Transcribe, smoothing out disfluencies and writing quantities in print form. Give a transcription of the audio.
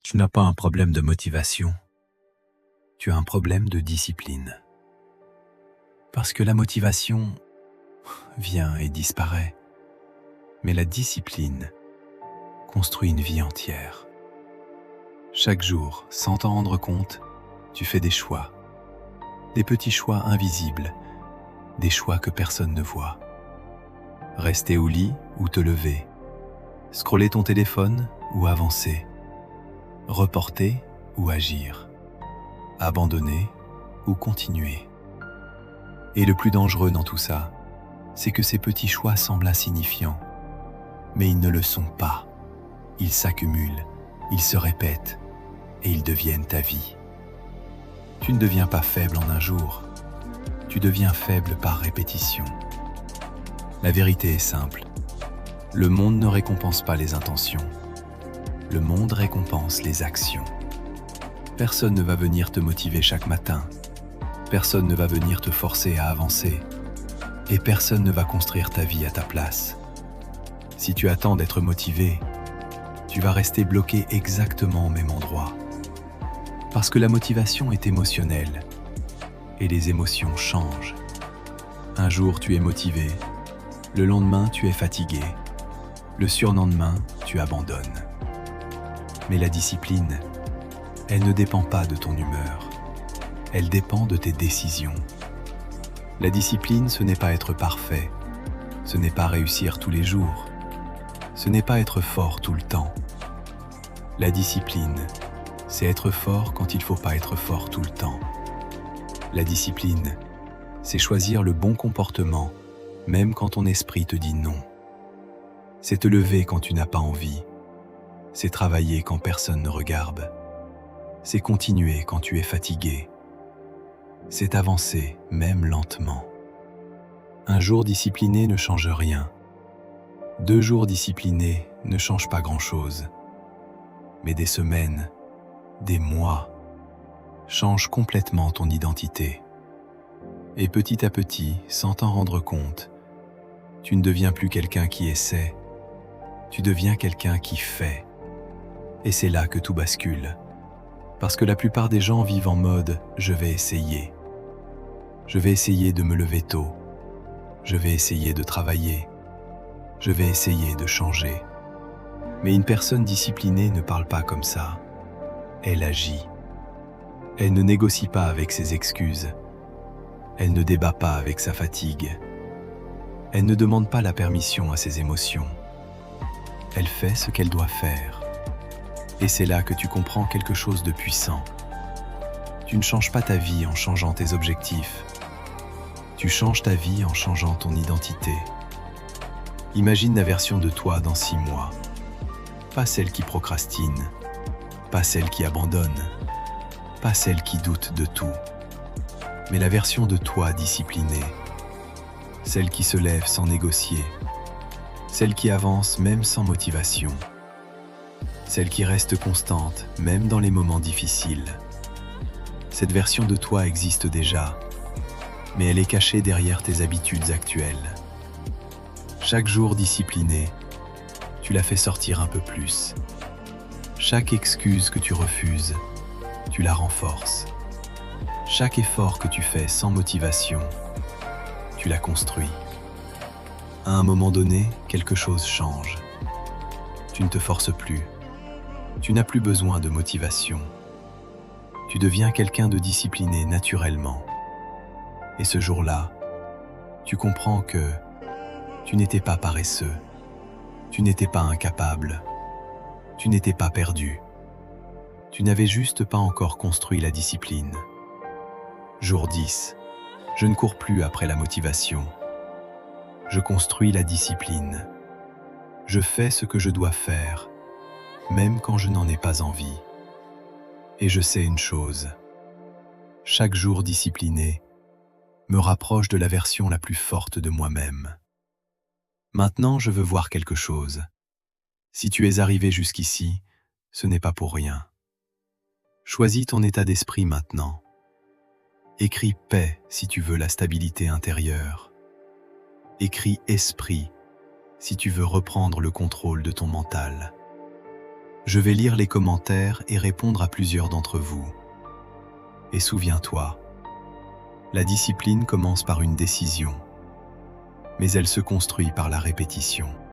Tu n'as pas un problème de motivation, tu as un problème de discipline. Parce que la motivation vient et disparaît, mais la discipline construit une vie entière. Chaque jour, sans t'en rendre compte, tu fais des choix. Des petits choix invisibles, des choix que personne ne voit. Rester au lit ou te lever, scroller ton téléphone ou avancer, reporter ou agir, abandonner ou continuer. Et le plus dangereux dans tout ça, c'est que ces petits choix semblent insignifiants, mais ils ne le sont pas. Ils s'accumulent, ils se répètent et ils deviennent ta vie. Tu ne deviens pas faible en un jour, tu deviens faible par répétition. La vérité est simple, le monde ne récompense pas les intentions, le monde récompense les actions. Personne ne va venir te motiver chaque matin, personne ne va venir te forcer à avancer, et personne ne va construire ta vie à ta place. Si tu attends d'être motivé, tu vas rester bloqué exactement au même endroit. Parce que la motivation est émotionnelle, et les émotions changent. Un jour tu es motivé, le lendemain tu es fatigué, le surlendemain tu abandonnes. Mais la discipline, elle ne dépend pas de ton humeur, elle dépend de tes décisions. La discipline, ce n'est pas être parfait, ce n'est pas réussir tous les jours, ce n'est pas être fort tout le temps. La discipline, c'est être fort quand il ne faut pas être fort tout le temps. La discipline, c'est choisir le bon comportement, même quand ton esprit te dit non. C'est te lever quand tu n'as pas envie. C'est travailler quand personne ne regarde. C'est continuer quand tu es fatigué. C'est avancer, même lentement. Un jour discipliné ne change rien. 2 jours disciplinés ne changent pas grand-chose. Mais des semaines, des mois, changent complètement ton identité. Et petit à petit, sans t'en rendre compte, tu ne deviens plus quelqu'un qui essaie, tu deviens quelqu'un qui fait. Et c'est là que tout bascule. Parce que la plupart des gens vivent en mode « je vais essayer ». Je vais essayer de me lever tôt. Je vais essayer de travailler. Je vais essayer de changer. Mais une personne disciplinée ne parle pas comme ça. Elle agit. Elle ne négocie pas avec ses excuses. Elle ne débat pas avec sa fatigue. Elle ne demande pas la permission à ses émotions. Elle fait ce qu'elle doit faire. Et c'est là que tu comprends quelque chose de puissant. Tu ne changes pas ta vie en changeant tes objectifs. Tu changes ta vie en changeant ton identité. Imagine la version de toi dans 6 mois. Pas celle qui procrastine, pas celle qui abandonne, pas celle qui doute de tout, mais la version de toi disciplinée, celle qui se lève sans négocier, celle qui avance même sans motivation, celle qui reste constante même dans les moments difficiles. Cette version de toi existe déjà, mais elle est cachée derrière tes habitudes actuelles. Chaque jour discipliné, tu la fais sortir un peu plus. Chaque excuse que tu refuses, tu la renforces. Chaque effort que tu fais sans motivation, tu la construis. À un moment donné, quelque chose change. Tu ne te forces plus. Tu n'as plus besoin de motivation. Tu deviens quelqu'un de discipliné naturellement. Et ce jour-là, tu comprends que tu n'étais pas paresseux. Tu n'étais pas incapable. Tu n'étais pas perdu. Tu n'avais juste pas encore construit la discipline. Jour 10. Je ne cours plus après la motivation. Je construis la discipline. Je fais ce que je dois faire, même quand je n'en ai pas envie. Et je sais une chose. Chaque jour discipliné me rapproche de la version la plus forte de moi-même. Maintenant, je veux voir quelque chose. Si tu es arrivé jusqu'ici, ce n'est pas pour rien. Choisis ton état d'esprit maintenant. Écris paix si tu veux la stabilité intérieure. Écris esprit si tu veux reprendre le contrôle de ton mental. Je vais lire les commentaires et répondre à plusieurs d'entre vous. Et souviens-toi, la discipline commence par une décision, mais elle se construit par la répétition.